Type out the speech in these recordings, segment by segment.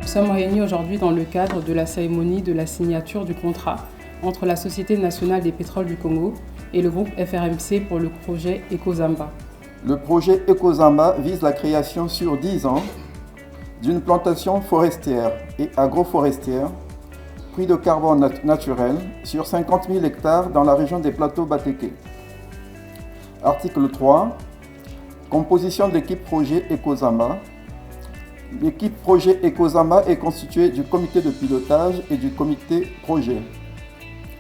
Nous sommes réunis aujourd'hui dans le cadre de la cérémonie de la signature du contrat entre la Société nationale des pétroles du Congo et le groupe FRMC pour le projet Ekozamba. Le projet Ekozamba vise la création sur 10 ans d'une plantation forestière et agroforestière, puits de carbone naturel sur 50 000 hectares dans la région des plateaux Batéké. Article 3. Composition de l'équipe projet Ekozamba. L'équipe projet Ekozamba est constituée du comité de pilotage et du comité projet.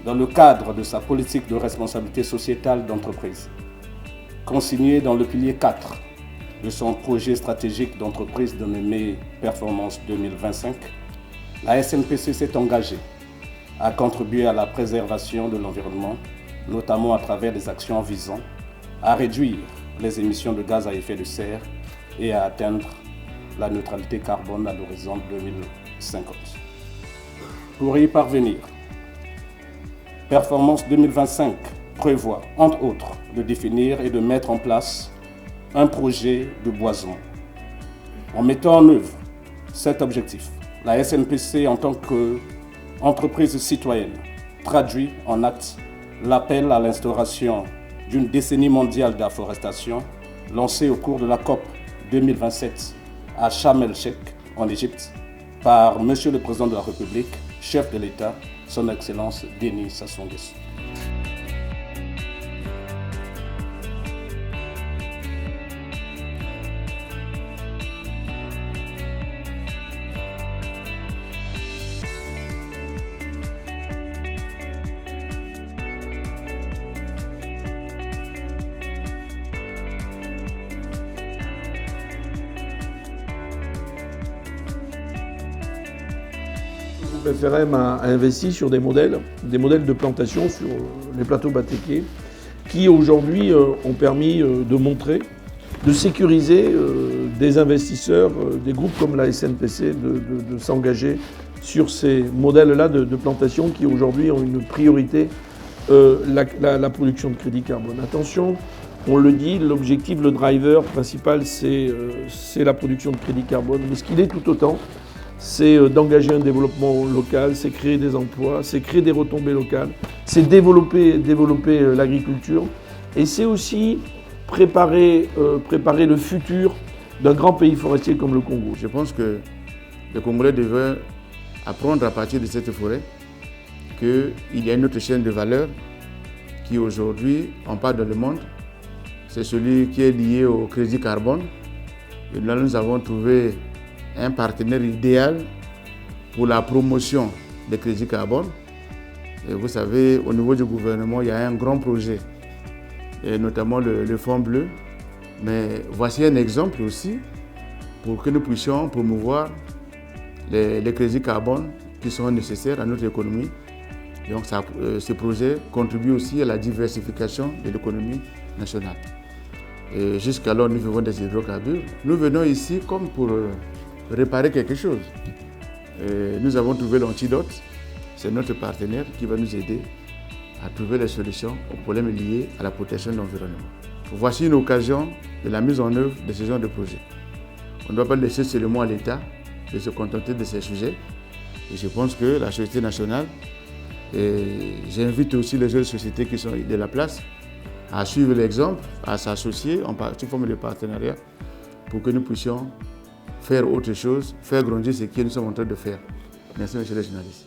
Dans le cadre de sa politique de responsabilité sociétale d'entreprise, consignée dans le pilier 4 de son projet stratégique d'entreprise dénommé Performance 2025, la SNPC s'est engagée à contribuer à la préservation de l'environnement, notamment à travers des actions visant à réduire les émissions de gaz à effet de serre et à atteindre la neutralité carbone à l'horizon 2050. Pour y parvenir, Performance 2025 prévoit, entre autres, de définir et de mettre en place un projet de boisement. En mettant en œuvre cet objectif, la SNPC, en tant qu'entreprise citoyenne, traduit en actes l'appel à l'instauration d'une décennie mondiale d'afforestation lancée au cours de la COP 2027 à Sharm el-Sheikh, en Égypte, par Monsieur le Président de la République, chef de l'État, Son Excellence Denis Sassou Nguesso. Le FRM a investi sur des modèles de plantation sur les plateaux Batéké qui aujourd'hui ont permis de montrer, de sécuriser des investisseurs, des groupes comme la SNPC, de s'engager sur ces modèles-là de plantation qui aujourd'hui ont une priorité, la production de crédit carbone. Attention, on le dit, l'objectif, le driver principal, c'est la production de crédit carbone, mais ce qu'il est tout autant, c'est d'engager un développement local, c'est créer des emplois, c'est créer des retombées locales, c'est développer l'agriculture et c'est aussi préparer le futur d'un grand pays forestier comme le Congo. Je pense que les Congolais devraient apprendre à partir de cette forêt qu'il y a une autre chaîne de valeur qui aujourd'hui, on parle dans le monde, c'est celui qui est lié au crédit carbone. Et là, nous avons trouvé un partenaire idéal pour la promotion des crédits carbone. Et vous savez, au niveau du gouvernement, il y a un grand projet, et notamment le Fonds bleu. Mais voici un exemple aussi pour que nous puissions promouvoir les crédits carbone qui sont nécessaires à notre économie. Et donc, ce projet contribue aussi à la diversification de l'économie nationale. Jusqu'alors, nous vivons des hydrocarbures. Nous venons ici comme pour réparer quelque chose. Nous avons trouvé l'antidote, c'est notre partenaire qui va nous aider à trouver les solutions aux problèmes liés à la protection de l'environnement. Voici une occasion de la mise en œuvre de ce genre de projet. On ne doit pas laisser seulement à l'État de se contenter de ces sujets. Et je pense que la société nationale, et j'invite aussi les autres sociétés qui sont de la place à suivre l'exemple, à s'associer sous forme de partenariat pour que nous puissions faire autre chose, faire grandir ce que nous sommes en train de faire. Merci, monsieur le journaliste.